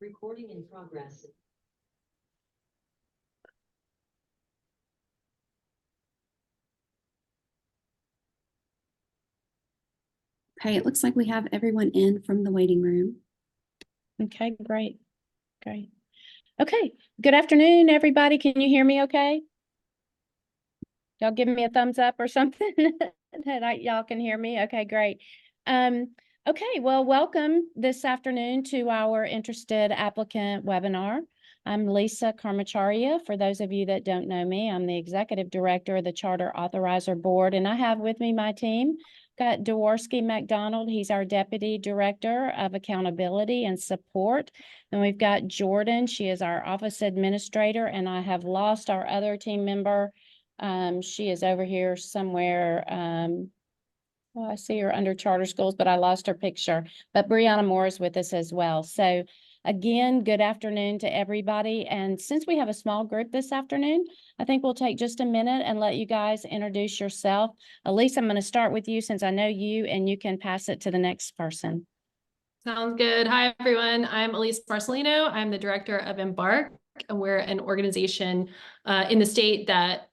Recording in progress. Okay, it looks like we have everyone in from the waiting room. Okay, great. Great. Okay, good afternoon, everybody. Can you hear me okay? Y'all give me a thumbs up or something that y'all can hear me? Okay, great. Okay, well, welcome this afternoon to our Interested Applicant webinar. I'm Lisa Karmacharia. For those of you that don't know me, I'm the Executive Director of the Charter Authorizer Board, and I have with me my team. Got Dworsky McDonald, he's our Deputy Director of Accountability and Support. And we've got Jordan, she is our Office Administrator, and I have lost our other team member. She is over here somewhere. Well, I see her under charter schools, but I lost her picture. But Brianna Moore is with us as well. So again, good afternoon to everybody. And since we have a small group this afternoon, I think we'll take just a minute and let you guys introduce yourself. Elise, I'm going to start with you since I know you, and you can pass it to the next person. Sounds good. Hi, everyone. I'm Elise Marcelino. I'm the director of Embark. We're an organization in the state that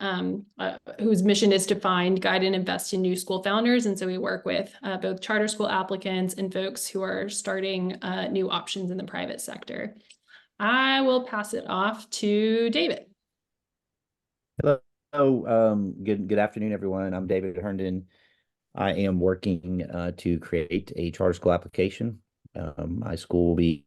whose mission is to find, guide, and invest in new school founders. And so we work with both charter school applicants and folks who are starting new options in the private sector. I will pass it off to David. Hello. Good afternoon, everyone. I'm David Herndon. I am working to create a charter school application. My school will be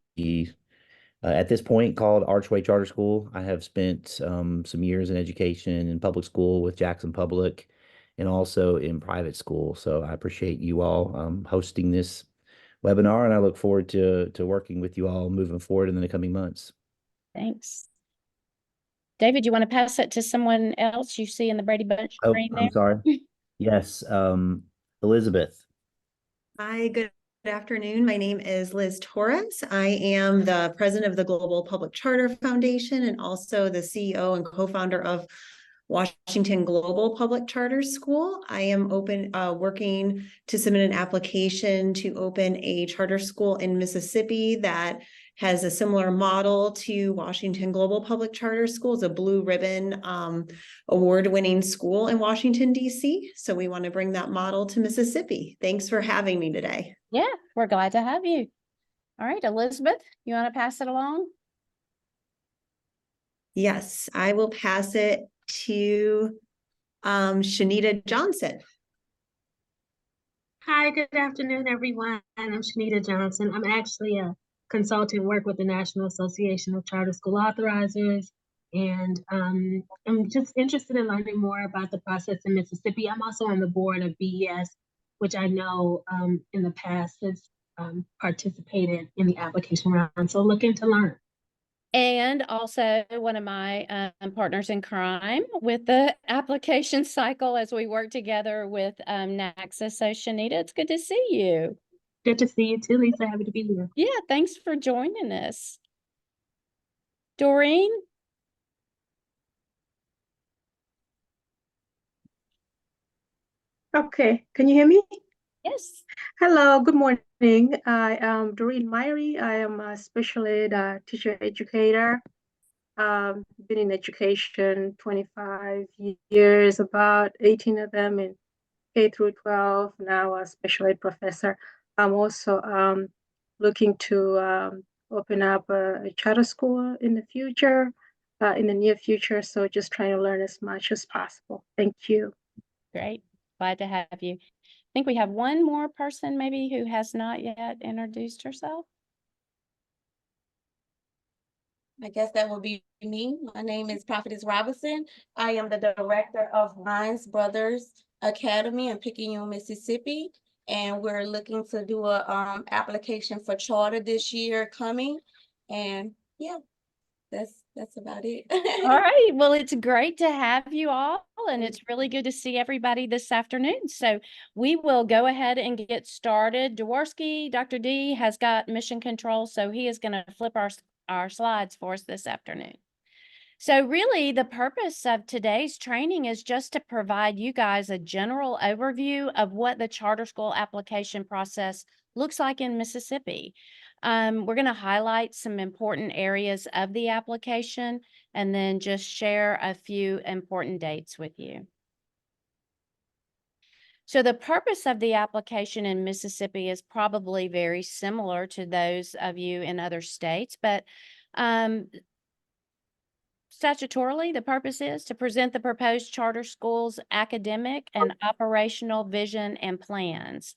at this point called Archway Charter School. I have spent some years in education in public school with Jackson Public and also in private school. So I appreciate you all hosting this webinar, and I look forward to working with you all moving forward in the coming months. Thanks. David, you want to pass it to someone else you see in the Brady Bunch screen there? I'm sorry. Yes, Elizabeth. Hi, good afternoon. My name is Liz Torres. I am the president of the Global Public Charter Foundation and also the CEO and co-founder of Washington Global Public Charter School. I am working to submit an application to open a charter school in Mississippi that has a similar model to Washington Global Public Charter School. It's a blue ribbon award-winning school in Washington, D.C. So we want to bring that model to Mississippi. Thanks for having me today. Yeah, we're glad to have you. All right, Elizabeth, you want to pass it along? Yes, I will pass it to Shanita Johnson. Hi, good afternoon, everyone. I'm Shanita Johnson. I'm actually a consultant, work with the National Association of Charter School Authorizers, and I'm just interested in learning more about the process in Mississippi. I'm also on the board of BES, which I know in the past has participated in the application round, so looking to learn. And also one of my partners in crime with the application cycle as we work together with NACSA. So Shanita, it's good to see you. Good to see you too, Lisa. Happy to be here. Yeah, thanks for joining us. Doreen? Okay, can you hear me? Yes. Hello, good morning. I am Doreen Myrie. I am a special ed teacher educator. Been in education 25 years, about 18 of them in K through 12, now a special ed professor. I'm also looking to open up a charter school in the future, in the near future. So just trying to learn as much as possible. Thank you. Great. Glad to have you. I think we have one more person maybe who has not yet introduced herself. I guess that will be me. My name is Prophetess Robinson. I am the director of Lyons Brothers Academy in Picayune, Mississippi. And we're looking to do a application for charter this year coming. And yeah, that's about it. All right. Well, it's great to have you all, and it's really good to see everybody this afternoon. So we will go ahead and get started. Dworsky, Dr. D has got mission control, so he is going to flip our slides for us this afternoon. So really the purpose of today's training is just to provide you guys a general overview of what the charter school application process looks like in Mississippi. We're going to highlight some important areas of the application and then just share a few important dates with you. So the purpose of the application in Mississippi is probably very similar to those of you in other states, but statutorily, the purpose is to present the proposed charter school's academic and operational vision and plans.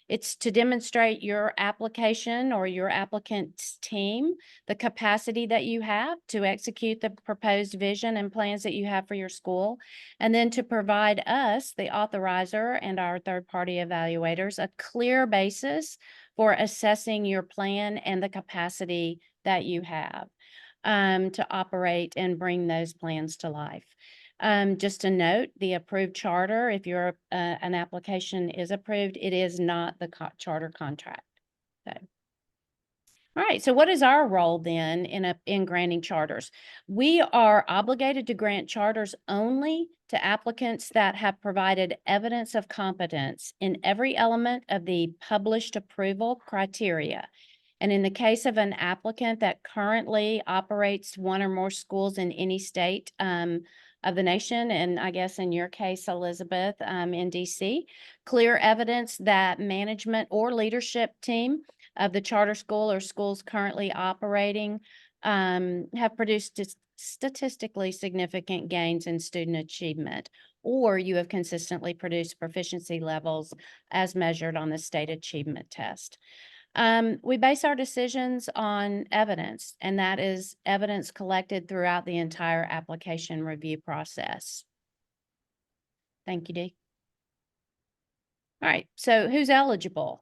It's to demonstrate your application or your applicant's team, the capacity that you have to execute the proposed vision and plans that you have for your school, and then to provide us, the authorizer and our third-party evaluators, a clear basis for assessing your plan and the capacity that you have to operate and bring those plans to life. Just a note, the approved charter, if an application is approved, it is not the charter contract. So, all right, so what is our role then in granting charters? We are obligated to grant charters only to applicants that have provided evidence of competence in every element of the published approval criteria. And in the case of an applicant that currently operates one or more schools in any state of the nation, and I guess in your case, Elizabeth, in DC, clear evidence that management or leadership team of the charter school or schools currently operating have produced statistically significant gains in student achievement, or you have consistently produced proficiency levels as measured on the state achievement test. We base our decisions on evidence, and that is evidence collected throughout the entire application review process. Thank you, Dee. All right, so who's eligible?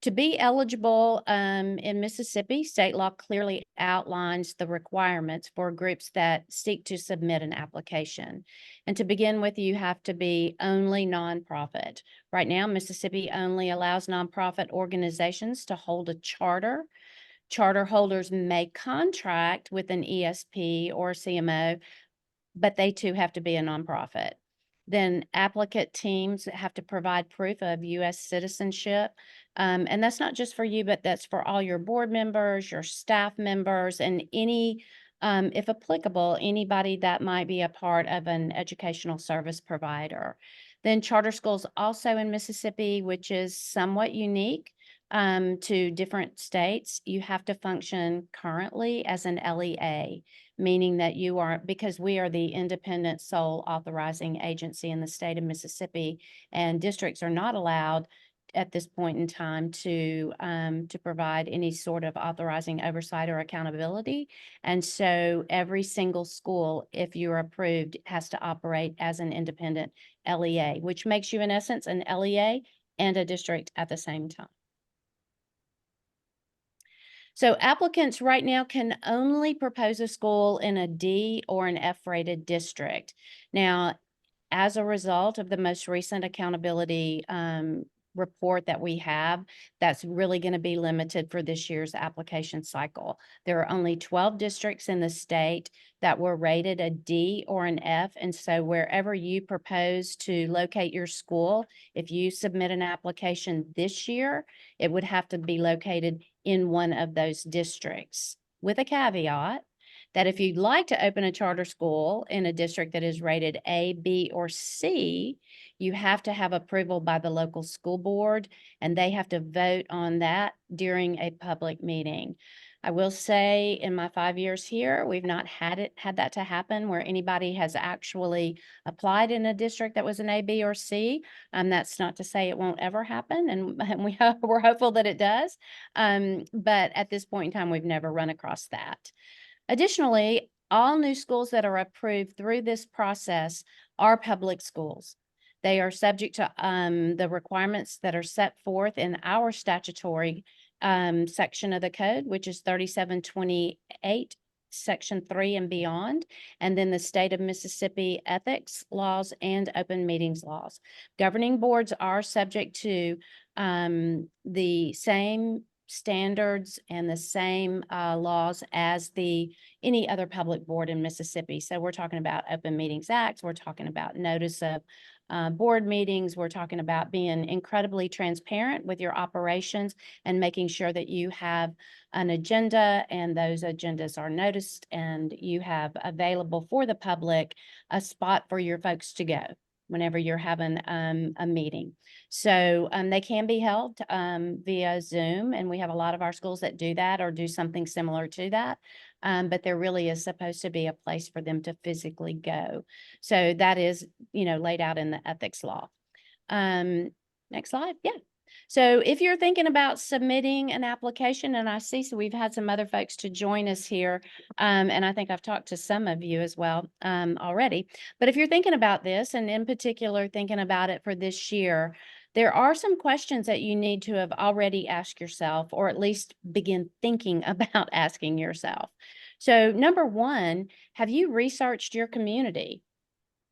To be eligible in Mississippi, state law clearly outlines the requirements for groups that seek to submit an application. And to begin with, you have to be only nonprofit. Right now, Mississippi only allows nonprofit organizations to hold a charter. Charter holders may contract with an ESP or CMO, but they too have to be a nonprofit. Then applicant teams have to provide proof of U.S. citizenship. And that's not just for you, but that's for all your board members, your staff members, and any, if applicable, anybody that might be a part of an educational service provider. Then charter schools also in Mississippi, which is somewhat unique to different states, you have to function currently as an LEA, meaning that you are, because we are the independent sole authorizing agency in the state of Mississippi, and districts are not allowed at this point in time to provide any sort of authorizing oversight or accountability. And so every single school, if you're approved, has to operate as an independent LEA, which makes you in essence an LEA and a district at the same time. So applicants right now can only propose a school in a D or an F-rated district. Now, as a result of the most recent accountability report that we have, that's really going to be limited for this year's application cycle. There are only 12 districts in the state that were rated a D or an F. And so wherever you propose to locate your school, if you submit an application this year, it would have to be located in one of those districts, with a caveat that if you'd like to open a charter school in a district that is rated A, B, or C, you have to have approval by the local school board, and they have to vote on that during a public meeting. I will say in my 5 years here, we've not had that to happen where anybody has actually applied in a district that was an A, B, or C. That's not to say it won't ever happen, and we're hopeful that it does. But at this point in time, we've never run across that. Additionally, all new schools that are approved through this process are public schools. They are subject to the requirements that are set forth in our statutory section of the code, which is 3728, Section 3 and beyond, and then the state of Mississippi ethics laws and open meetings laws. Governing boards are subject to the same standards and the same laws as any other public board in Mississippi. So we're talking about Open Meetings Act, we're talking about notice of board meetings. We're talking about being incredibly transparent with your operations and making sure that you have an agenda and those agendas are noticed and you have available for the public a spot for your folks to go whenever you're having a meeting. So they can be held via Zoom, and we have a lot of our schools that do that or do something similar to that. But there really is supposed to be a place for them to physically go. So that is, laid out in the ethics law. Next slide. Yeah. So if you're thinking about submitting an application, and I see, so we've had some other folks to join us here, and I think I've talked to some of you as well already. But if you're thinking about this, and in particular thinking about it for this year, there are some questions that you need to have already asked yourself, or at least begin thinking about asking yourself. So number one, have you researched your community?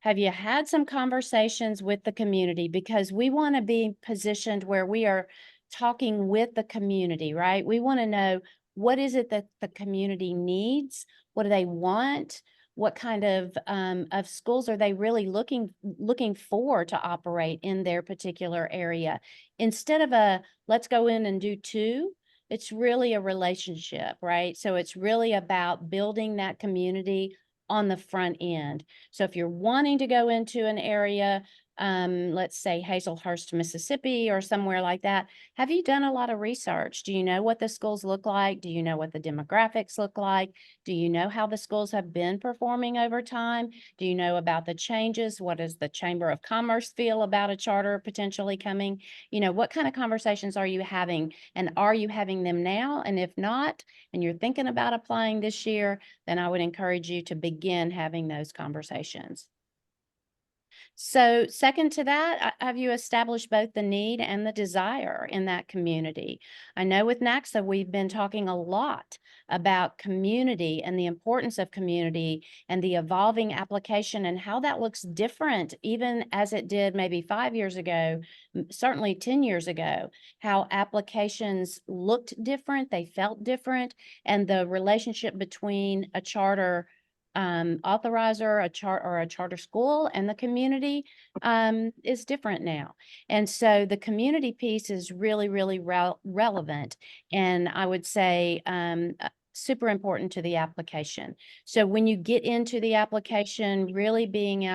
Have you had some conversations with the community? Because we want to be positioned where we are talking with the community, right? We want to know, what is it that the community needs? What do they want? What kind of schools are they really looking for to operate in their particular area? Instead of let's go in and do two, it's really a relationship, right? So it's really about building that community on the front end. So if you're wanting to go into an area, let's say Hazelhurst, Mississippi, or somewhere like that, have you done a lot of research? Do you know what the schools look like? Do you know what the demographics look like? Do you know how the schools have been performing over time? Do you know about the changes? What does the Chamber of Commerce feel about a charter potentially coming? What kind of conversations are you having, and are you having them now? And if not, and you're thinking about applying this year, then I would encourage you to begin having those conversations. So second to that, have you established both the need and the desire in that community? I know with NACSA, we've been talking a lot about community and the importance of community and the evolving application and how that looks different, even as it did maybe 5 years ago, certainly 10 years ago, how applications looked different, they felt different, and the relationship between a charter authorizer, a charter school, and the community is different now. And so the community piece is really, really relevant. And I would say super important to the application. So when you get into the application, really being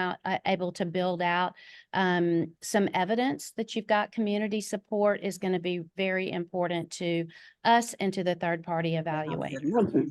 able to build out some evidence that you've got community support is going to be very important to us and to the third-party evaluator.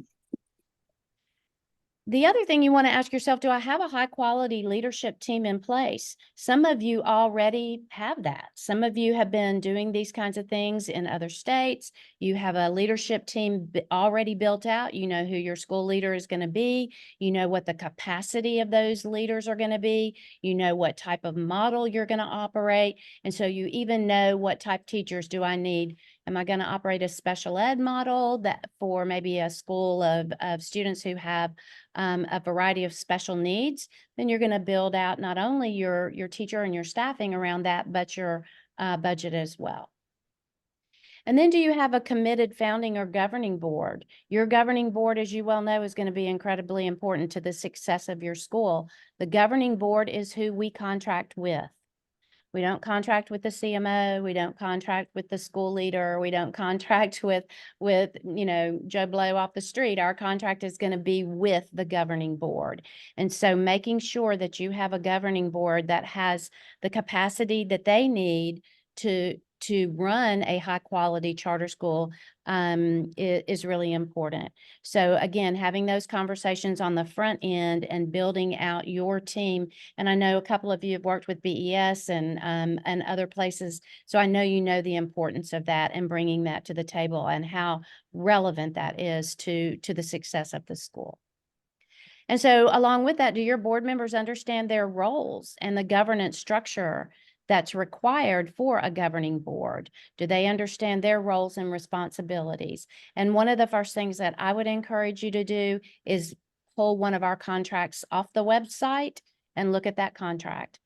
The other thing you want to ask yourself, do I have a high quality leadership team in place? Some of you already have that. Some of you have been doing these kinds of things in other states. You have a leadership team already built out. You know who your school leader is going to be. You know what the capacity of those leaders are going to be. You know what type of model you're going to operate. And so you even know what type teachers do I need. Am I going to operate a special ed model that for maybe a school of students who have a variety of special needs? Then you're going to build out not only your teacher and your staffing around that, but your budget as well. And then do you have a committed founding or governing board? Your governing board, as you well know, is going to be incredibly important to the success of your school. The governing board is who we contract with. We don't contract with the CMO. We don't contract with the school leader. We don't contract with Joe Blow off the street. Our contract is going to be with the governing board. And so making sure that you have a governing board that has the capacity that they need to run a high quality charter school is really important. So again, having those conversations on the front end and building out your team. And I know a couple of you have worked with BES and other places. So I know you know the importance of that and bringing that to the table and how relevant that is to the success of the school. And so along with that, do your board members understand their roles and the governance structure that's required for a governing board? Do they understand their roles and responsibilities? And one of the first things that I would encourage you to do is pull one of our contracts off the website and look at that contract.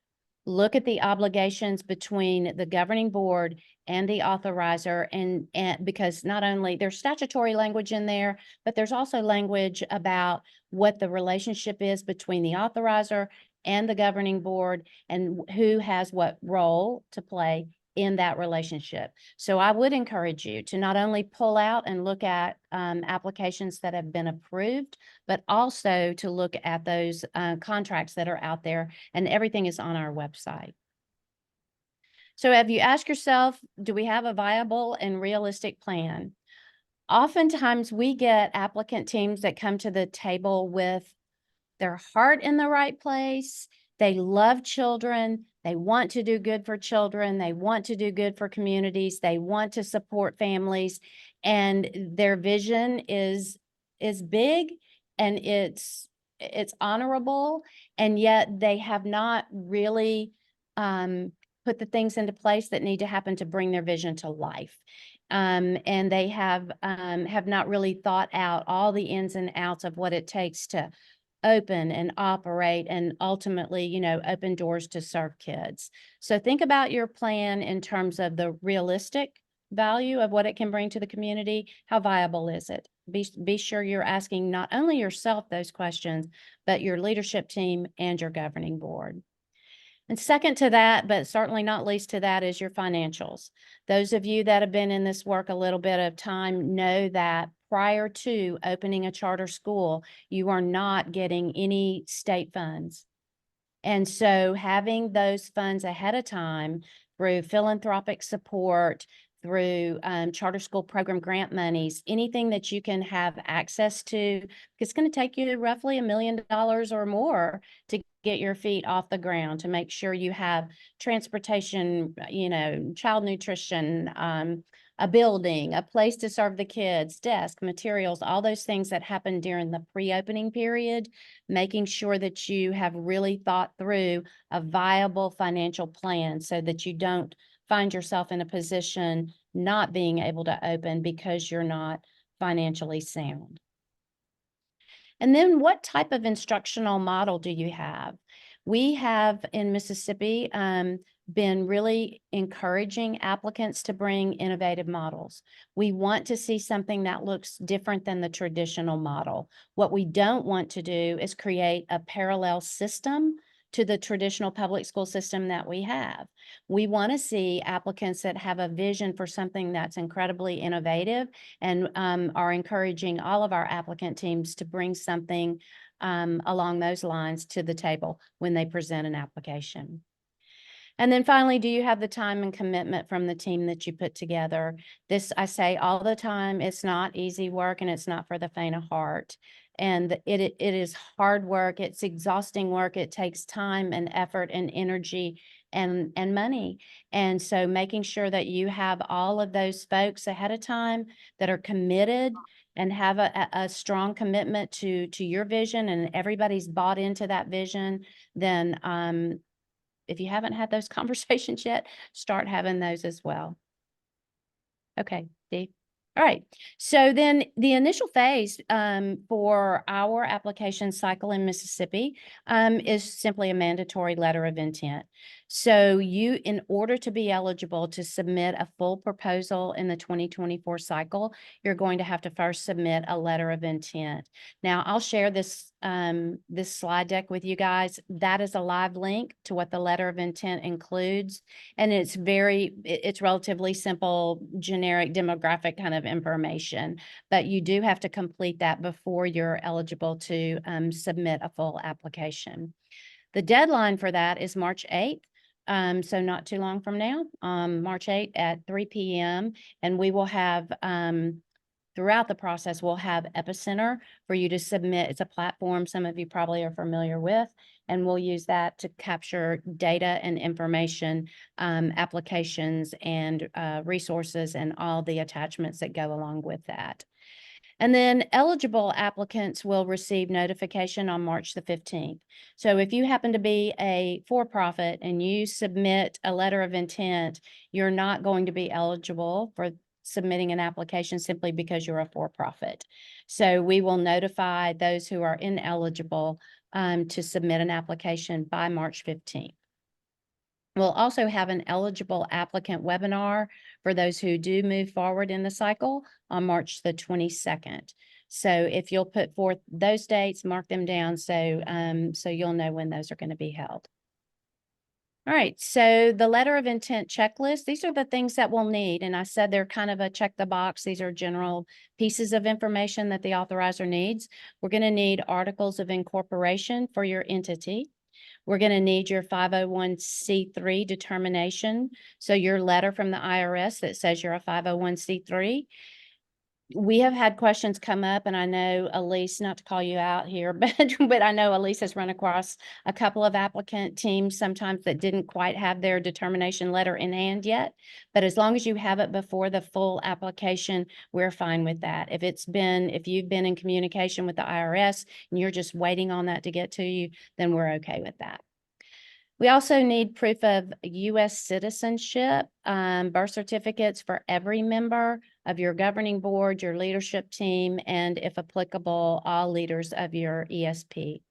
Look at the obligations between the governing board and the authorizer, and because not only there's statutory language in there, but there's also language about what the relationship is between the authorizer and the governing board, and who has what role to play in that relationship. So I would encourage you to not only pull out and look at applications that have been approved, but also to look at those contracts that are out there, and everything is on our website. So have you asked yourself, do we have a viable and realistic plan? Oftentimes we get applicant teams that come to the table with their heart in the right place. They love children. They want to do good for children. They want to do good for communities. They want to support families. And their vision is big, and it's honorable. And yet they have not really put the things into place that need to happen to bring their vision to life. And they have not really thought out all the ins and outs of what it takes to open and operate and ultimately, you know, open doors to serve kids. So think about your plan in terms of the realistic value of what it can bring to the community. How viable is it? Be sure you're asking not only yourself those questions, but your leadership team and your governing board. And second to that, but certainly not least to that, is your financials. Those of you that have been in this work a little bit of time know that prior to opening a charter school, you are not getting any state funds. And so having those funds ahead of time through philanthropic support, through charter school program grant monies, anything that you can have access to, it's going to take you roughly $1 million or more to get your feet off the ground, to make sure you have transportation, you know, child nutrition, a building, a place to serve the kids, desk, materials, all those things that happen during the pre-opening period, making sure that you have really thought through a viable financial plan so that you don't find yourself in a position not being able to open because you're not financially sound. And then what type of instructional model do you have? We have in Mississippi been really encouraging applicants to bring innovative models. We want to see something that looks different than the traditional model. What we don't want to do is create a parallel system to the traditional public school system that we have. We want to see applicants that have a vision for something that's incredibly innovative, and are encouraging all of our applicant teams to bring something along those lines to the table when they present an application. And then finally, do you have the time and commitment from the team that you put together? This, I say all the time, it's not easy work, and it's not for the faint of heart. And it is hard work. It's exhausting work. It takes time and effort and energy and money. And so making sure that you have all of those folks ahead of time that are committed and have a strong commitment to your vision, and everybody's bought into that vision, then if you haven't had those conversations yet, start having those as well. Okay, Steve. All right. So then the initial phase for our application cycle in Mississippi is simply a mandatory letter of intent. So you, in order to be eligible to submit a full proposal in the 2024 cycle, you're going to have to first submit a letter of intent. Now, I'll share this this slide deck with you guys. That is a live link to what the letter of intent includes. And it's relatively simple, generic demographic kind of information, but you do have to complete that before you're eligible to submit a full application. The deadline for that is March 8th. So not too long from now, March 8th at 3 p.m. And we will have, throughout the process, we'll have Epicenter for you to submit. It's a platform some of you probably are familiar with, and we'll use that to capture data and information, applications and resources, and all the attachments that go along with that. And then eligible applicants will receive notification on March the 15th. So if you happen to be a for-profit and you submit a letter of intent, you're not going to be eligible for submitting an application simply because you're a for-profit. So we will notify those who are ineligible to submit an application by March 15th. We'll also have an eligible applicant webinar for those who do move forward in the cycle on March the 22nd. So if you'll put forth those dates, mark them down so you'll know when those are going to be held. All right, so the letter of intent checklist, these are the things that we'll need. And I said they're kind of a check the box. These are general pieces of information that the authorizer needs. We're going to need articles of incorporation for your entity. We're going to need your 501c3 determination. So your letter from the IRS that says you're a 501c3. We have had questions come up, and I know Elise, not to call you out here, but I know Elise has run across a couple of applicant teams sometimes that didn't quite have their determination letter in hand yet. But as long as you have it before the full application, we're fine with that. If you've been in communication with the IRS and you're just waiting on that to get to you, then we're okay with that. We also need proof of U.S. citizenship, birth certificates for every member of your governing board, your leadership team, and if applicable, all leaders of your ESP.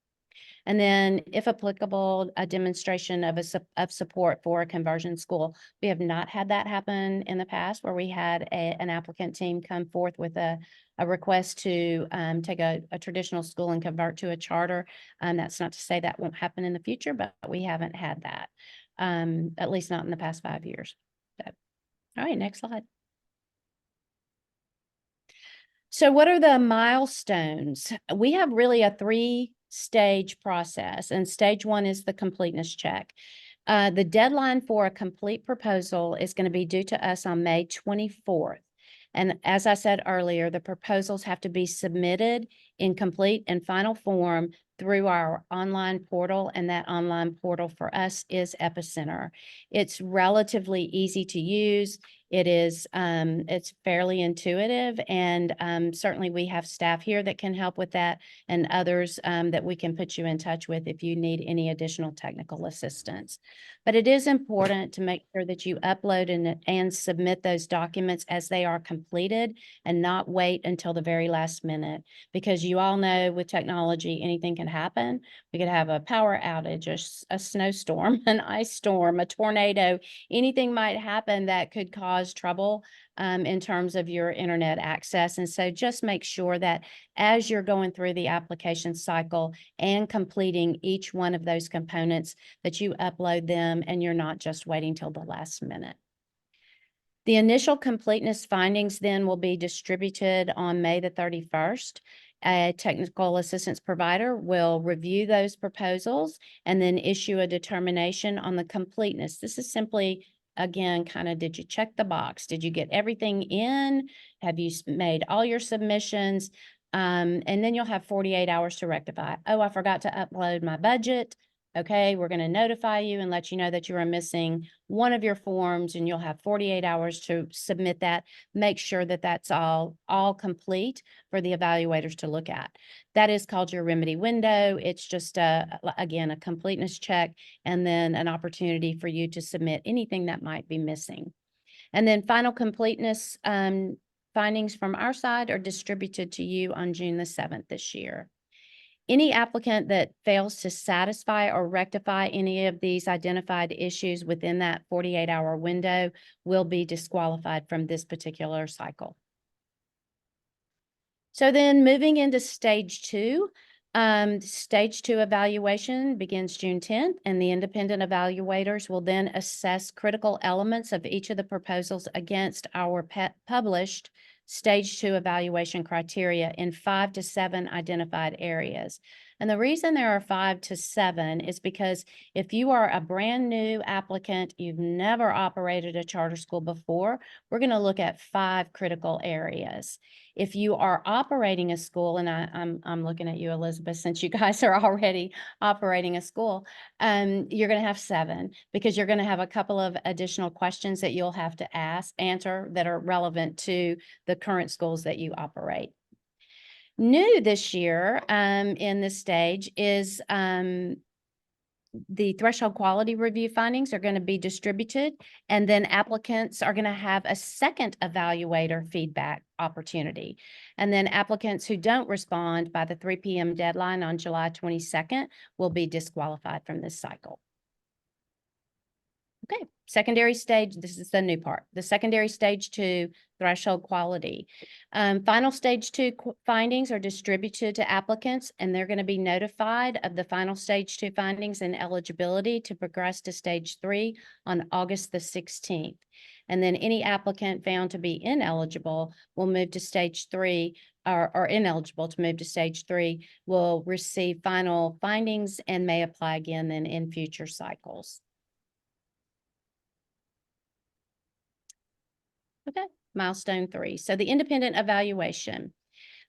And then, if applicable, a demonstration of support for a conversion school. We have not had that happen in the past where we had an applicant team come forth with a request to take a traditional school and convert to a charter. That's not to say that won't happen in the future, but we haven't had that, at least not in the past 5 years. So, all right, next slide. So what are the milestones? We have really a 3-stage process, and stage 1 is the completeness check. The deadline for a complete proposal is going to be due to us on May 24th. And as I said earlier, the proposals have to be submitted in complete and final form through our online portal, and that online portal for us is Epicenter. It's relatively easy to use. It's fairly intuitive, and certainly we have staff here that can help with that, and others that we can put you in touch with if you need any additional technical assistance. But it is important to make sure that you upload and submit those documents as they are completed, and not wait until the very last minute, because you all know with technology, anything can happen. We could have a power outage, a snowstorm, an ice storm, a tornado. Anything might happen that could cause trouble in terms of your internet access. And so just make sure that as you're going through the application cycle and completing each one of those components, that you upload them and you're not just waiting till the last minute. The initial completeness findings then will be distributed on May the 31st. A technical assistance provider will review those proposals and then issue a determination on the completeness. This is simply, again, kind of, did you check the box? Did you get everything in? Have you made all your submissions? And then you'll have 48 hours to rectify. Oh, I forgot to upload my budget. Okay, we're going to notify you and let you know that you are missing one of your forms, and you'll have 48 hours to submit that. Make sure that that's all complete for the evaluators to look at. That is called your remedy window. It's just, again, a completeness check, and then an opportunity for you to submit anything that might be missing. And then final completeness findings from our side are distributed to you on June the 7th this year. Any applicant that fails to satisfy or rectify any of these identified issues within that 48-hour window will be disqualified from this particular cycle. So then moving into stage 2, stage 2 evaluation begins June 10th, and the independent evaluators will then assess critical elements of each of the proposals against our published stage 2 evaluation criteria in 5 to 7 identified areas. And the reason there are 5 to 7 is because if you are a brand new applicant, you've never operated a charter school before, we're going to look at 5 critical areas. If you are operating a school, and I'm looking at you, Elizabeth, since you guys are already operating a school, you're going to have 7, because you're going to have a couple of additional questions that you'll have to answer that are relevant to the current schools that you operate. New this year in this stage is the threshold quality review findings are going to be distributed, and then applicants are going to have a second evaluator feedback opportunity. And then applicants who don't respond by the 3 p.m. deadline on July 22nd will be disqualified from this cycle. Okay, secondary stage, this is the new part, the secondary stage 2 threshold quality. Final stage 2 findings are distributed to applicants, and they're going to be notified of the final stage 2 findings and eligibility to progress to stage 3 on August the 16th. And then any applicant found to be ineligible will move to stage 3, or ineligible to move to stage 3 will receive final findings and may apply again then in future cycles. Okay, milestone 3. So the independent evaluation.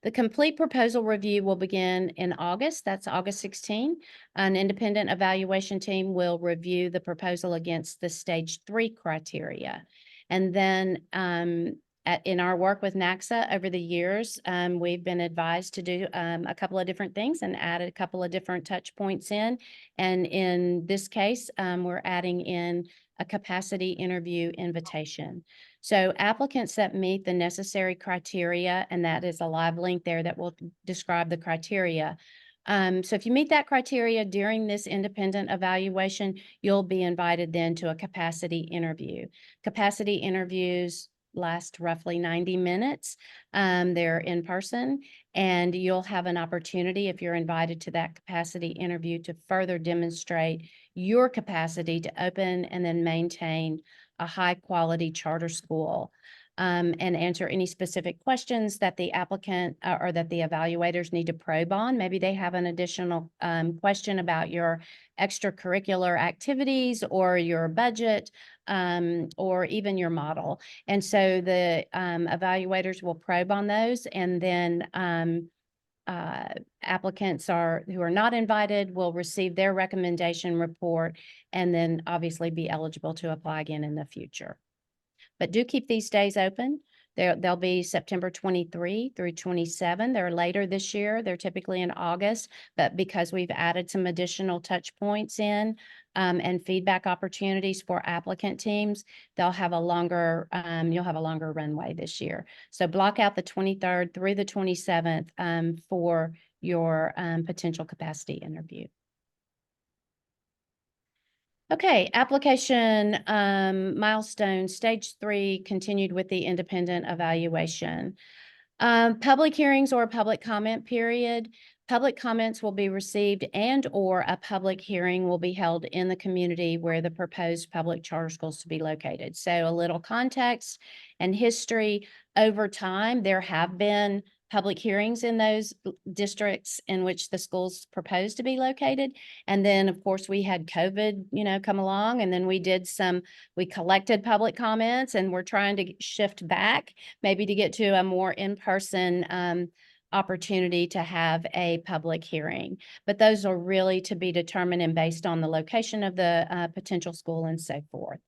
The complete proposal review will begin in August. That's August 16. An independent evaluation team will review the proposal against the stage 3 criteria. And then in our work with NACSA over the years, we've been advised to do a couple of different things and added a couple of different touch points in. And in this case, we're adding in a capacity interview invitation. So applicants that meet the necessary criteria, and that is a live link there that will describe the criteria. So if you meet that criteria during this independent evaluation, you'll be invited then to a capacity interview. Capacity interviews last roughly 90 minutes. They're in person, and you'll have an opportunity, if you're invited to that capacity interview, to further demonstrate your capacity to open and then maintain a high quality charter school, and answer any specific questions that the applicant or that the evaluators need to probe on. Maybe they have an additional question about your extracurricular activities or your budget, or even your model. And so the evaluators will probe on those, and then applicants who are not invited will receive their recommendation report and then obviously be eligible to apply again in the future. But do keep these days open. They'll be September 23 through 27. They're later this year. They're typically in August, but because we've added some additional touch points in and feedback opportunities for applicant teams, they'll have a longer, you'll have a longer runway this year. So block out the 23rd through the 27th for your potential capacity interview. Okay, application milestone, stage 3 continued with the independent evaluation. Public hearings or public comment period. Public comments will be received and/or a public hearing will be held in the community where the proposed public charter schools to be located. So a little context and history. Over time, there have been public hearings in those districts in which the schools proposed to be located. And then, of course, we had COVID, come along, and then we collected public comments, and we're trying to shift back maybe to get to a more in-person opportunity to have a public hearing. But those are really to be determined and based on the location of the potential school and so forth.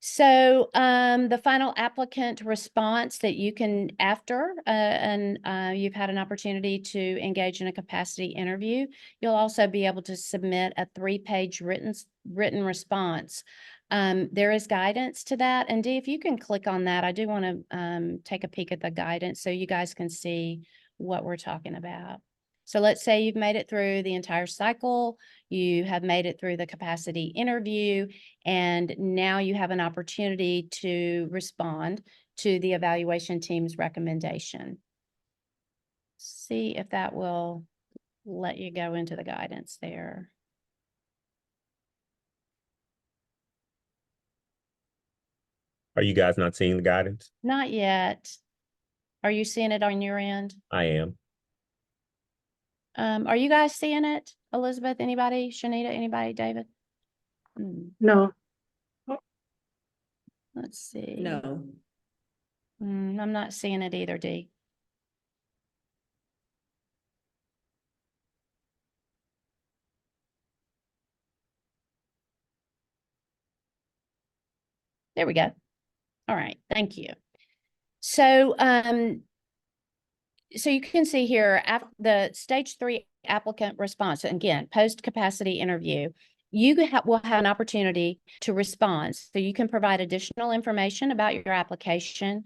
So the final applicant response that you can, after you've had an opportunity to engage in a capacity interview, you'll also be able to submit a 3-page written response. There is guidance to that. And Dee, if you can click on that, I do want to take a peek at the guidance so you guys can see what we're talking about. So let's say you've made it through the entire cycle, you have made it through the capacity interview, and now you have an opportunity to respond to the evaluation team's recommendation. See if that will let you go into the guidance there. Are you guys not seeing the guidance? Not yet. Are you seeing it on your end? I am. Are you guys seeing it? Elizabeth, anybody? Shanita, anybody? David? No. Let's see. No. I'm not seeing it either, Dee. There we go. All right, thank you. So, so you can see here the stage 3 applicant response, again, post capacity interview, you will have an opportunity to respond. So you can provide additional information about your application.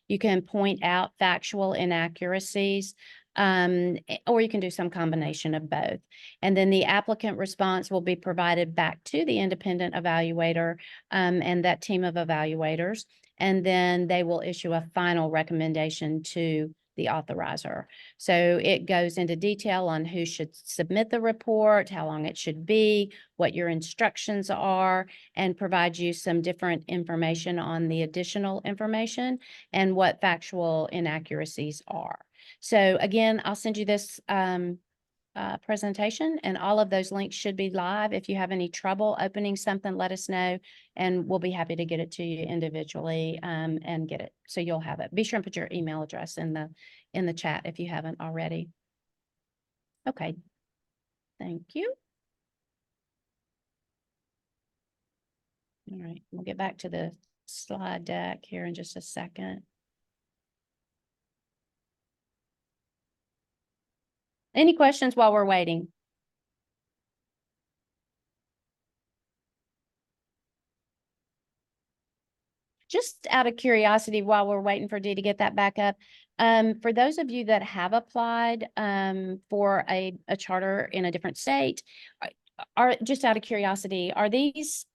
You can point out factual inaccuracies. or you can do some combination of both. And then the applicant response will be provided back to the independent evaluator and that team of evaluators. And then they will issue a final recommendation to the authorizer. So it goes into detail on who should submit the report, how long it should be, what your instructions are, and provides you some different information on the additional information and what factual inaccuracies are. So again, I'll send you this presentation, and all of those links should be live. If you have any trouble opening something, let us know, and we'll be happy to get it to you individually and get it so you'll have it. Be sure and put your email address in the chat if you haven't already. Okay, thank you. All right, we'll get back to the slide deck here in just a second. Any questions while we're waiting? Just out of curiosity, while we're waiting for Dee to get that back up, for those of you that have applied for a charter in a different state, are just out of curiosity, are these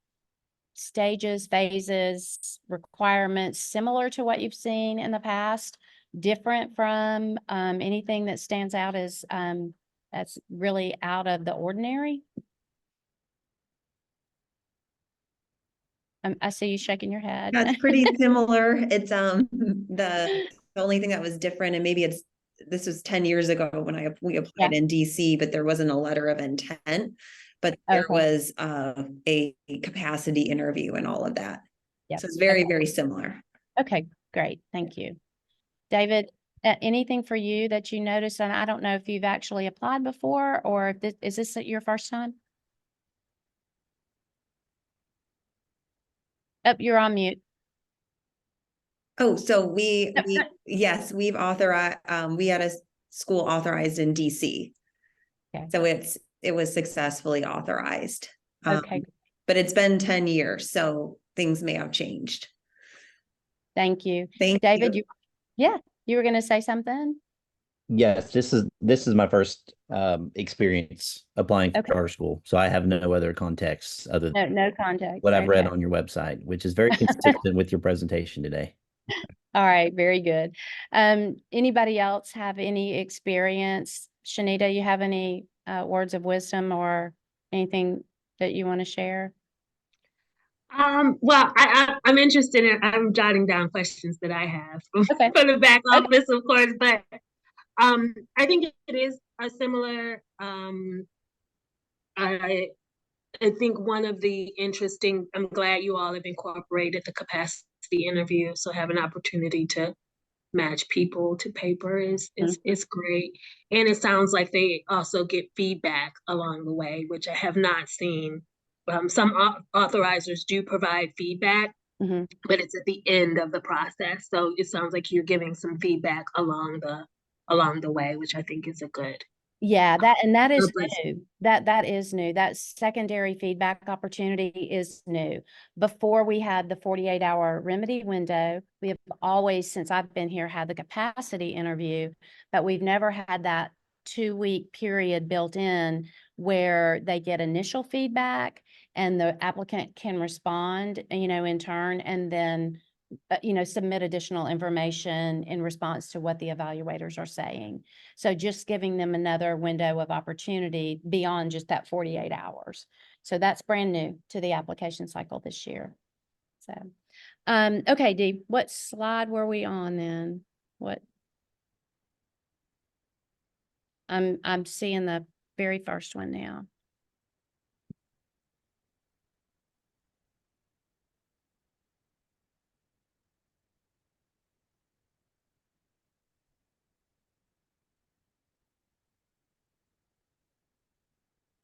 stages, phases, requirements similar to what you've seen in the past? Different from anything that stands out as that's really out of the ordinary? I see you shaking your head. That's pretty similar. It's the only thing that was different, and maybe this was 10 years ago when we applied in DC, but there wasn't a letter of intent, but there was a capacity interview and all of that. Yep. So it's very, very similar. Okay, great. Thank you. David, anything for you that you noticed? And I don't know if you've actually applied before or if is this your first time? Oh, you're on mute. Oh, so yes, we've authorized, we had a school authorized in DC. Okay. So it was successfully authorized. Okay. But it's been 10 years, so things may have changed. Thank you. Thank David, you. You were going to say something? Yes, this is my first experience applying for charter school, so I have no other context other than No context. what I've read on your website, which is very consistent with your presentation today. All right, very good. Anybody else have any experience? Shanita, you have any words of wisdom or anything that you want to share? Well, I'm interested in, I'm jotting down questions that I have for the back office, of course, but I think it is a similar, I think one of the interesting, I'm glad you all have incorporated the capacity interview, so have an opportunity to match people to paper is great. And it sounds like they also get feedback along the way, which I have not seen. Some authorizers do provide feedback, but it's at the end of the process. So it sounds like you're giving some feedback along the way, which I think is a good. Yeah, that is new. That is new. That secondary feedback opportunity is new. Before we had the 48-hour remedy window, we have always, since I've been here, had the capacity interview, but we've never had that 2-week period built in where they get initial feedback and the applicant can respond, in turn, and then submit additional information in response to what the evaluators are saying. So just giving them another window of opportunity beyond just that 48 hours. So that's brand new to the application cycle this year. So, okay, Dee, what slide were we on then? I'm seeing the very first one now.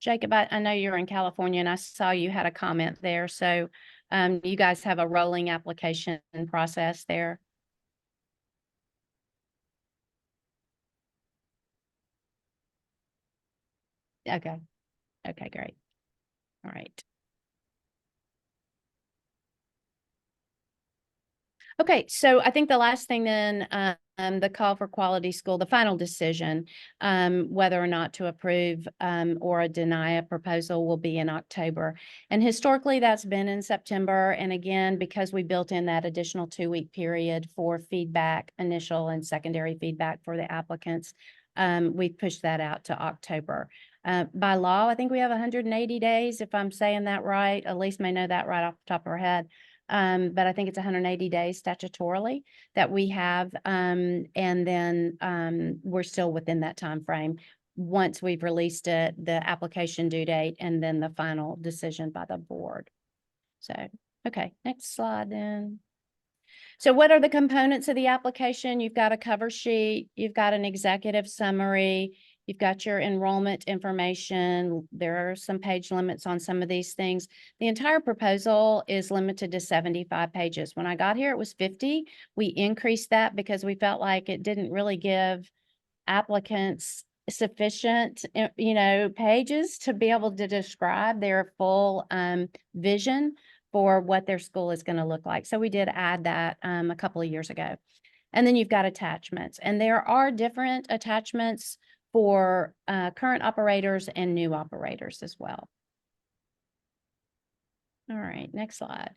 Jacob, I know you're in California and I saw you had a comment there. So you guys have a rolling application process there? Okay. Okay, great. All right. Okay, so I think the last thing then, the call for quality school, the final decision, whether or not to approve or deny a proposal will be in October. And historically, that's been in September. And again, because we built in that additional 2-week period for feedback, initial and secondary feedback for the applicants, we've pushed that out to October. By law, I think we have 180 days, if I'm saying that right. Elise may know that right off the top of her head. But I think it's 180 days statutorily that we have. And then we're still within that time frame once we've released it, the application due date, and then the final decision by the board. So, okay, next slide then. So what are the components of the application? You've got a cover sheet, you've got an executive summary, you've got your enrollment information. There are some page limits on some of these things. The entire proposal is limited to 75 pages. When I got here, it was 50. We increased that because we felt like it didn't really give applicants sufficient, pages to be able to describe their full vision for what their school is going to look like. So we did add that a couple of years ago. And then you've got attachments, and there are different attachments for current operators and new operators as well. All right, next slide.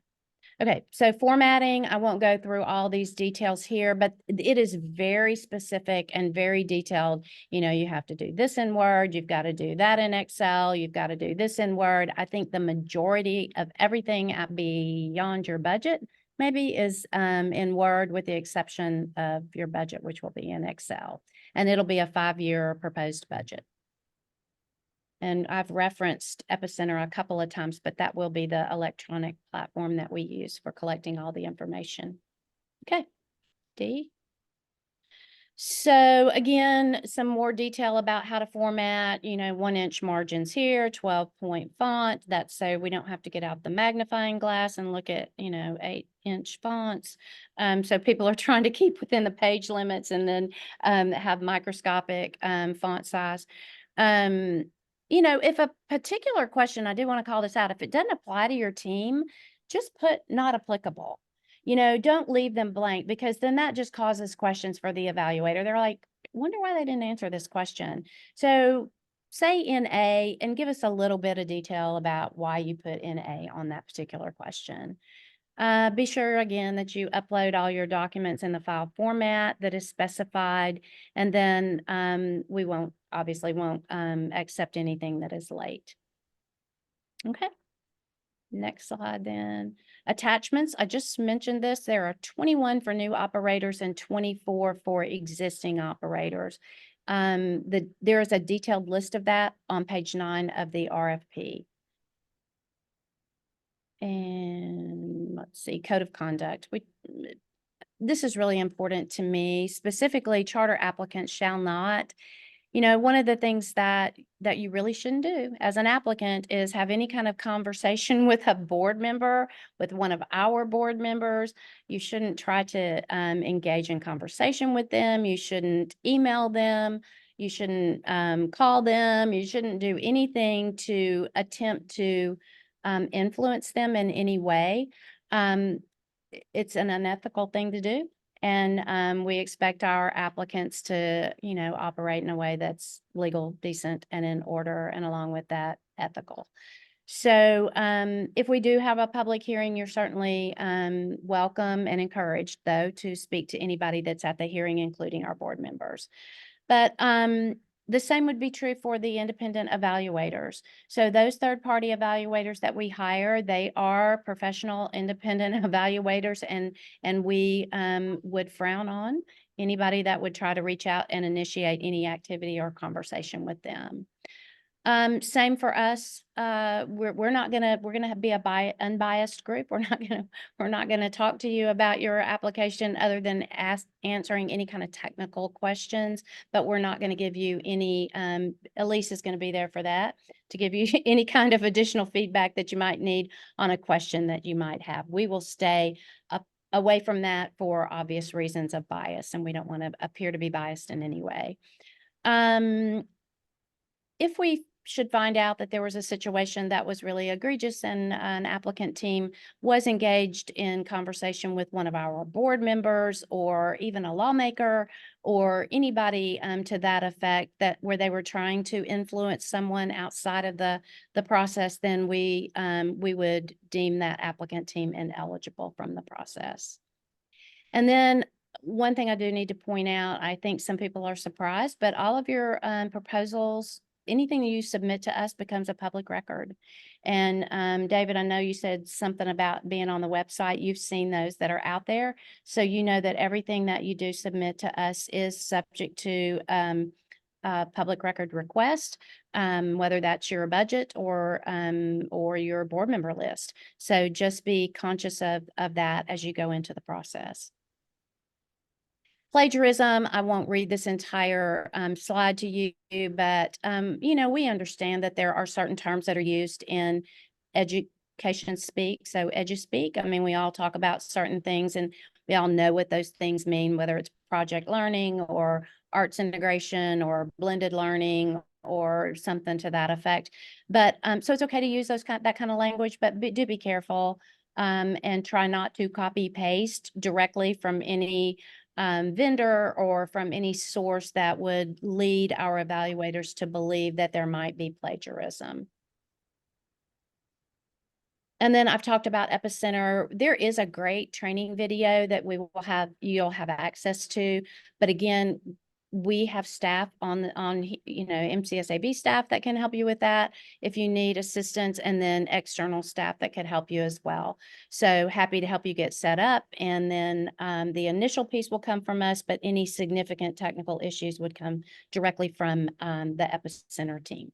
Okay, so formatting, I won't go through all these details here, but it is very specific and very detailed. You have to do this in Word, you've got to do that in Excel, you've got to do this in Word. I think the majority of everything beyond your budget maybe is in Word, with the exception of your budget, which will be in Excel. And it'll be a 5-year proposed budget. And I've referenced Epicenter a couple of times, but that will be the electronic platform that we use for collecting all the information. Okay, D. So again, some more detail about how to format, 1-inch margins here, 12-point font. That's so we don't have to get out the magnifying glass and look at, 8-inch fonts. So people are trying to keep within the page limits and then have microscopic font size. If a particular question, I do want to call this out, if it doesn't apply to your team, just put not applicable. Don't leave them blank, because then that just causes questions for the evaluator. They're like, wonder why they didn't answer this question. So say NA and give us a little bit of detail about why you put NA on that particular question. Be sure again that you upload all your documents in the file format that is specified, and then we obviously won't accept anything that is late. Okay. Next slide then. Attachments, I just mentioned this. There are 21 for new operators and 24 for existing operators. There is a detailed list of that on page 9 of the RFP. And let's see, code of conduct. This is really important to me. Specifically, charter applicants shall not, one of the things that you really shouldn't do as an applicant is have any kind of conversation with a board member, with one of our board members. You shouldn't try to engage in conversation with them. You shouldn't email them. You shouldn't call them. You shouldn't do anything to attempt to influence them in any way. It's an unethical thing to do. And we expect our applicants to, operate in a way that's legal, decent, and in order, and along with that, ethical. So if we do have a public hearing, you're certainly welcome and encouraged, though, to speak to anybody that's at the hearing, including our board members. But the same would be true for the independent evaluators. So those third-party evaluators that we hire, they are professional independent evaluators, and we would frown on anybody that would try to reach out and initiate any activity or conversation with them. Same for us. We're gonna be a unbiased group. We're not gonna talk to you about your application other than answering any kind of technical questions, but we're not gonna give you any, Elise is gonna be there for that, to give you any kind of additional feedback that you might need on a question that you might have. We will stay away from that for obvious reasons of bias, and we don't want to appear to be biased in any way. If we should find out that there was a situation that was really egregious and an applicant team was engaged in conversation with one of our board members or even a lawmaker or anybody to that effect, that where they were trying to influence someone outside of the process, then we would deem that applicant team ineligible from the process. And then one thing I do need to point out, I think some people are surprised, but all of your proposals, anything you submit to us becomes a public record. And David, I know you said something about being on the website. You've seen those that are out there. So you know that everything that you do submit to us is subject to public record request, whether that's your budget or your board member list. So just be conscious of that as you go into the process. Plagiarism, I won't read this entire slide to you, but you know, we understand that there are certain terms that are used in education speak. So edu-speak, I mean, we all talk about certain things and we all know what those things mean, whether it's project learning or arts integration or blended learning or something to that effect. But so it's okay to use that kind of language, but do be careful and try not to copy paste directly from any vendor or from any source that would lead our evaluators to believe that there might be plagiarism. And then I've talked about Epicenter. There is a great training video that you'll have access to. But again, we have staff on MCSAB staff that can help you with that if you need assistance, and then external staff that could help you as well. So happy to help you get set up. And then the initial piece will come from us, but any significant technical issues would come directly from the Epicenter team.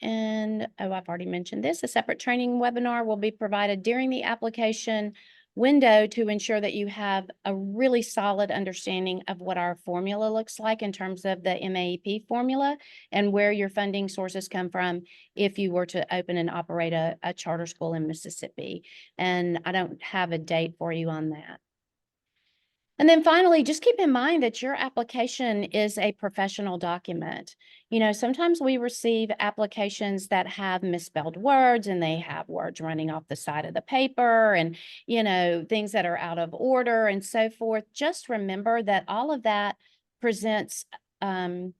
And I've already mentioned this, a separate training webinar will be provided during the application window to ensure that you have a really solid understanding of what our formula looks like in terms of the MAEP formula and where your funding sources come from if you were to open and operate a charter school in Mississippi. And I don't have a date for you on that. And then finally, just keep in mind that your application is a professional document. You know, sometimes we receive applications that have misspelled words and they have words running off the side of the paper and, you know, things that are out of order and so forth. Just remember that all of that presents to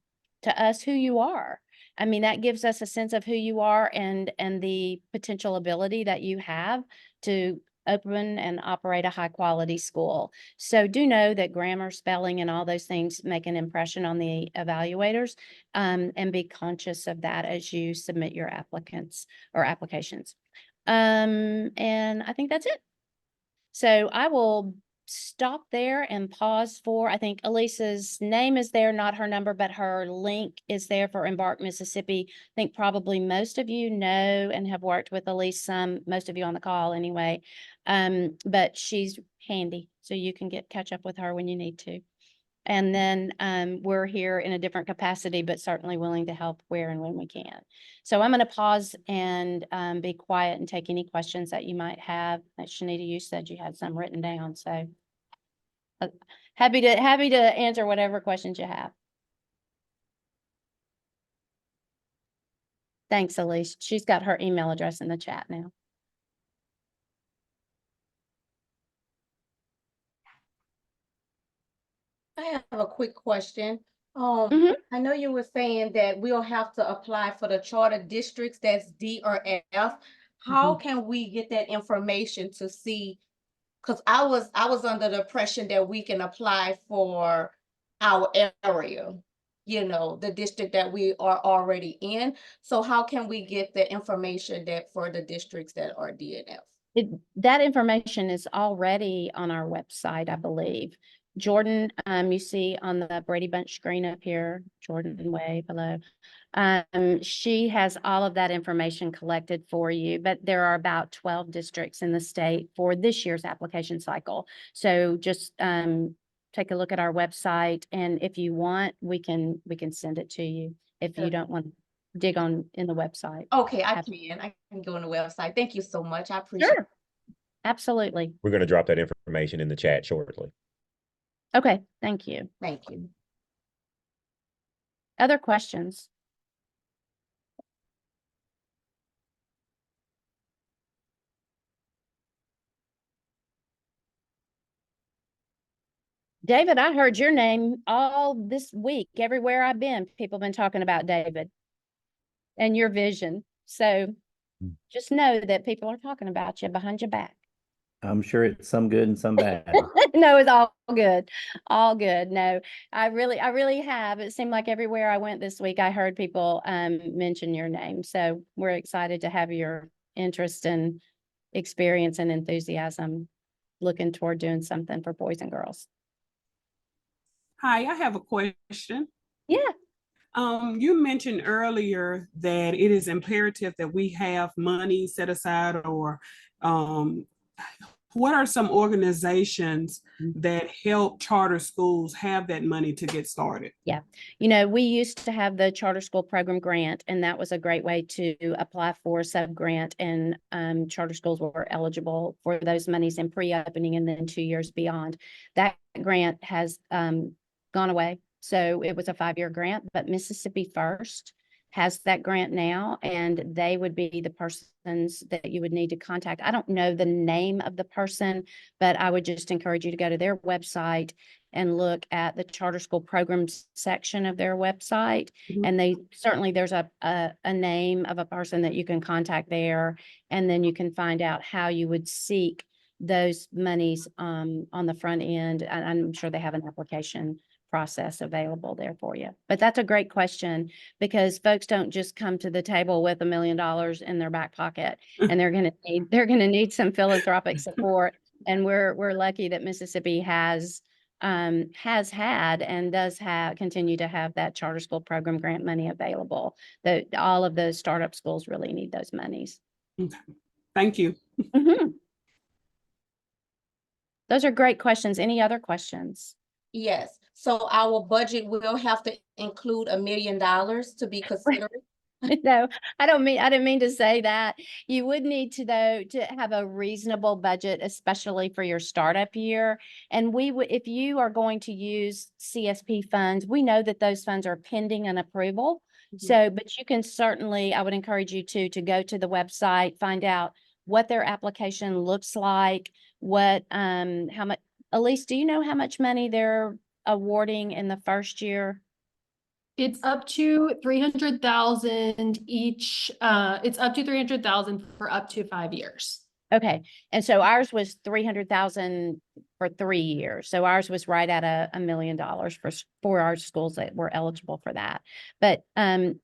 us who you are. I mean, that gives us a sense of who you are and the potential ability that you have to open and operate a high quality school. So do know that grammar, spelling, and all those things make an impression on the evaluators, and be conscious of that as you submit your applicants or applications. And I think that's it. So I will stop there and pause for, I think Elisa's name is there, not her number, but her link is there for Embark Mississippi. I think probably most of you know and have worked with Elisa, most of you on the call anyway. But she's handy, so you can catch up with her when you need to. And then we're here in a different capacity, but certainly willing to help where and when we can. So I'm going to pause and be quiet and take any questions that you might have. Shanita, you said you had some written down, so happy to answer whatever questions you have. Thanks, Elise. She's got her email address in the chat now. I have a quick question. Mhm. I know you were saying that we'll have to apply for the charter districts, that's D or F. How can we get that information to see? Because I was under the impression that we can apply for our area, you know, the district that we are already in. So how can we get the information that for the districts that are D and F? That information is already on our website, I believe. Jordan, you see on the Brady Bunch screen up here, Jordan way below. She has all of that information collected for you, but there are about 12 districts in the state for this year's application cycle. So just take a look at our website, and if you want, we can send it to you if you don't want to dig on in the website. Okay, I can go on the website. Thank you so much. I appreciate it. Sure. Absolutely. We're going to drop that information in the chat shortly. Okay, thank you. Thank you. Other questions? David, I heard your name all this week. Everywhere I've been, people have been talking about David and your vision. So just know that people are talking about you behind your back. I'm sure it's some good and some bad. No, it's all good. All good. No, I really have. It seemed like everywhere I went this week, I heard people mention your name. So we're excited to have your interest and experience and enthusiasm looking toward doing something for boys and girls. Hi, I have a question. Yeah. You mentioned earlier that it is imperative that we have money set aside, or what are some organizations that help charter schools have that money to get started? Yeah. You know, we used to have the charter school program grant, and that was a great way to apply for a sub-grant, and charter schools were eligible for those monies in pre-opening and then 2 years beyond. That grant has gone away. So it was a 5-year grant, but Mississippi First has that grant now, and they would be the persons that you would need to contact. I don't know the name of the person, but I would just encourage you to go to their website and look at the charter school programs section of their website. And they certainly, there's a name of a person that you can contact there, and then you can find out how you would seek those monies on the front end. And I'm sure they have an application process available there for you. But that's a great question, because folks don't just come to the table with $1 million in their back pocket, and they're going to need some philanthropic support. And we're lucky that Mississippi has had and does continue to have that charter school program grant money available. That all of the startup schools really need those monies. Okay. Thank you. Those are great questions. Any other questions? Yes, so our budget will have to include $1 million to be considered. No, I didn't mean to say that. You would need to, though, to have a reasonable budget, especially for your startup year. And we would, if you are going to use CSP funds, we know that those funds are pending an approval. So, but you can certainly, I would encourage you to go to the website, find out what their application looks like, how much, Elise, do you know how much money they're awarding in the first year? It's up to 300,000 each. It's up to 300,000 for up to 5 years. Okay. And so ours was 300,000 for 3 years. So ours was right at $1 million for our schools that were eligible for that. But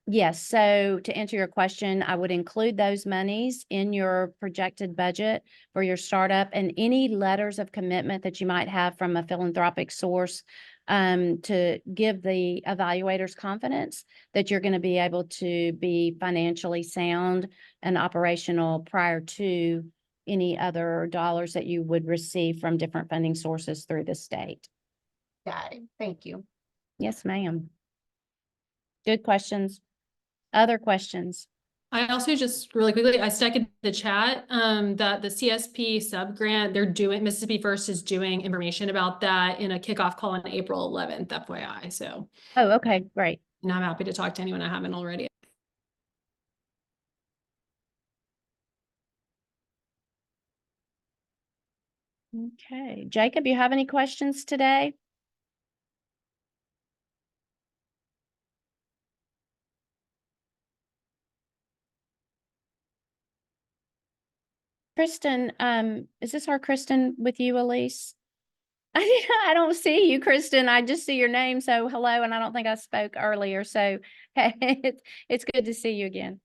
yes, so to answer your question, I would include those monies in your projected budget for your startup, and any letters of commitment that you might have from a philanthropic source to give the evaluators confidence that you're going to be able to be financially sound and operational prior to any other dollars that you would receive from different funding sources through the state. Got it. Thank you. Yes, ma'am. Good questions. Other questions? I also just really quickly, I stuck in the chat that the CSP sub-grant, Mississippi First is doing information about that in a kickoff call on April 11th, FYI. So, Oh, okay, great. and I'm happy to talk to anyone I haven't already. Okay, Jacob, you have any questions today? Kristen, is this our Kristen with you, Elise? I don't see you, Kristen. I just see your name. So hello, and I don't think I spoke earlier. So it's good to see you again.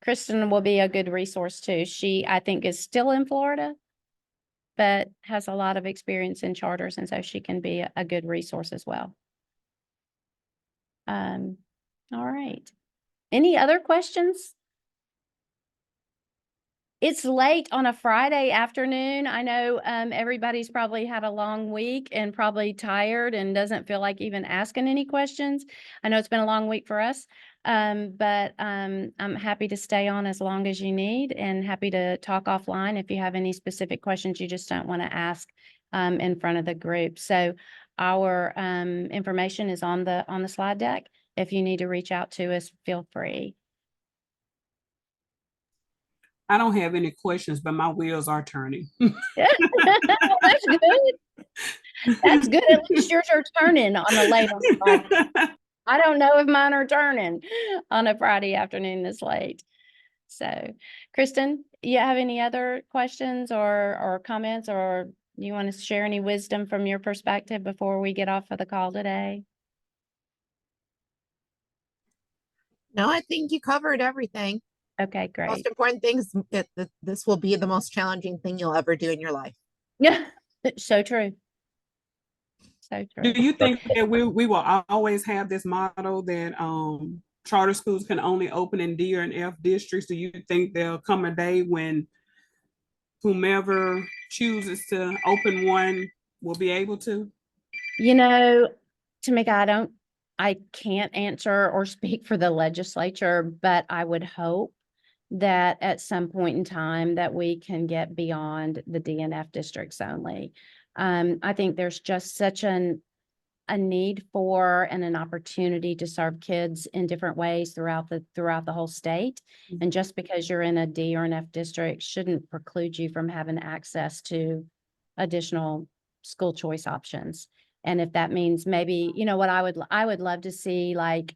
Kristen will be a good resource too. She, I think, is still in Florida, but has a lot of experience in charters, and so she can be a good resource as well. All right. Any other questions? It's late on a Friday afternoon. I know everybody's probably had a long week and probably tired and doesn't feel like even asking any questions. I know it's been a long week for us, but I'm happy to stay on as long as you need, and happy to talk offline if you have any specific questions you just don't want to ask in front of the group. So our information is on the slide deck. If you need to reach out to us, feel free. I don't have any questions, but my wheels are turning. That's good. That's good. At least yours are turning on a late on Friday. I don't know if mine are turning on a Friday afternoon this late. So, Kristen, you have any other questions or comments, or you want to share any wisdom from your perspective before we get off of the call today? No, I think you covered everything. Okay, great. Most important things that this will be the most challenging thing you'll ever do in your life. Yeah, so true. So Do true. you think that we will always have this model that charter schools can only open in D and F districts? Do you think there'll come a day when whomever chooses to open one will be able to? You know, Tamika, I can't answer or speak for the legislature, but I would hope that at some point in time that we can get beyond the DNF districts only. I think there's just such a need for and an opportunity to serve kids in different ways throughout the whole state. And just because you're in a D or an F district shouldn't preclude you from having access to additional school choice options. And if that means maybe, you know what, I would love to see like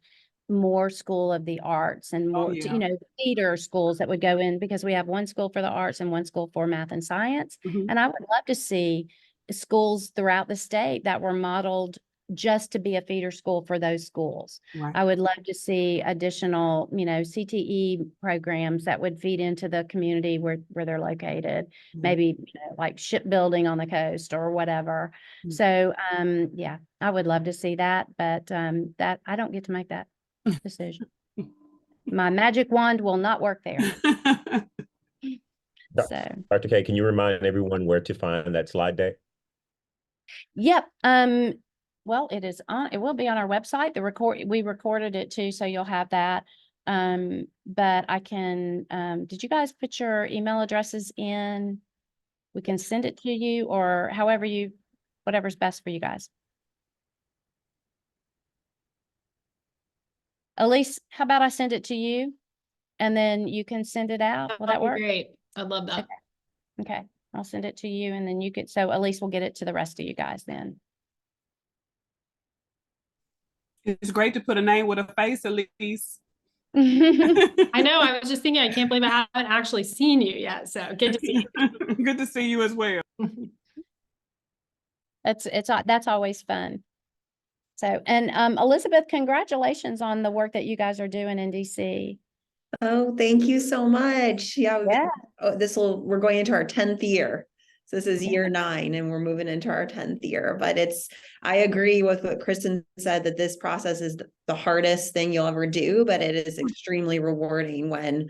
more school of the arts and more, yeah. you know, theater schools that would go in, because we have one school for the arts and one school for math and science. And I would love to see schools throughout the state that were modeled just to be a feeder school for those schools. Right. I would love to see additional, you know, CTE programs that would feed into the community where they're located, maybe, you know, like shipbuilding on the coast or whatever. So, yeah, I would love to see that, but that I don't get to make that decision. My magic wand will not work there. So, Dr. K, can you remind everyone where to find that slide deck? yep. Well, it will be on our website. We recorded it too, so you'll have that. But I can, did you guys put your email addresses in? We can send it to you, or whatever's best for you guys. Elise, how about I send it to you and then you can send it out? Will that That'd be work? great. I'd love that. Okay. I'll send it to you and then so Elise will get it to the rest of you guys then. It's great to put a name with a face, at least. I know. I was just thinking, I can't believe I haven't actually seen you yet. So good to see you. Good to see you as well. That's always fun. So, and Elizabeth, congratulations on the work that you guys are doing in DC. Oh, thank you so much. Yeah. Yeah. We're going into our 10th year. So this is Yeah. year 9 and we're moving into our 10th year, but I agree with what Kristen said, that this process is the hardest thing you'll ever do, but it is extremely rewarding when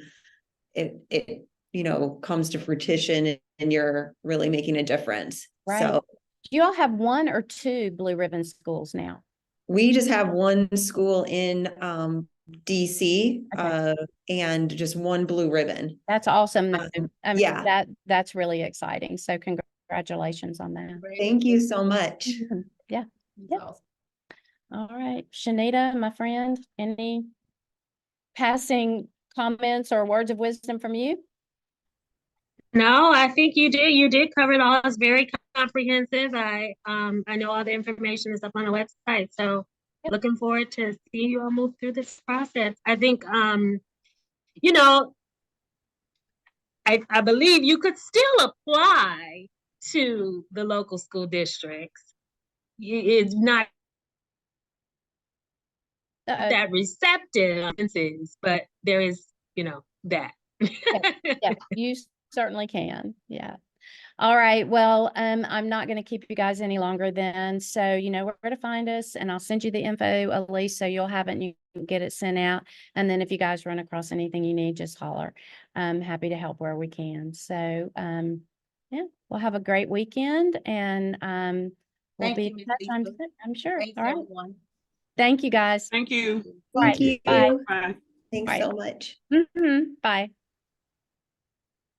it you know, comes to fruition and you're really making a difference. Right. So do you all have 1 or 2 blue ribbon schools now? we just have one school in DC, Okay. and just one blue ribbon. That's awesome. I mean, yeah. that's really exciting. So congratulations on that. Thank you so much. Yeah. Yep. All right. Shanita, my friend, any passing comments or words of wisdom from you? No, I think you did. You did cover it all. It's very comprehensive. I know all the information is up on the website. So looking forward to seeing you all move through this process. I think you know, I believe you could still apply to the local school districts. It's not that receptive, but there is, you know, that. Yeah, you certainly can. Yeah. All right. Well, I'm not going to keep you guys any longer then. So, you know where to find us, and I'll send you the info, Elise, so you'll have it and you can get it sent out. And then if you guys run across anything you need, just holler. I'm happy to help where we can. So, yeah, we'll have a great weekend, and we'll be in touch. I'm sure. Thanks, all right. everyone. Thank you, guys. Thank you. Thank you. Bye. Bye. Thanks Bye. so much. Bye.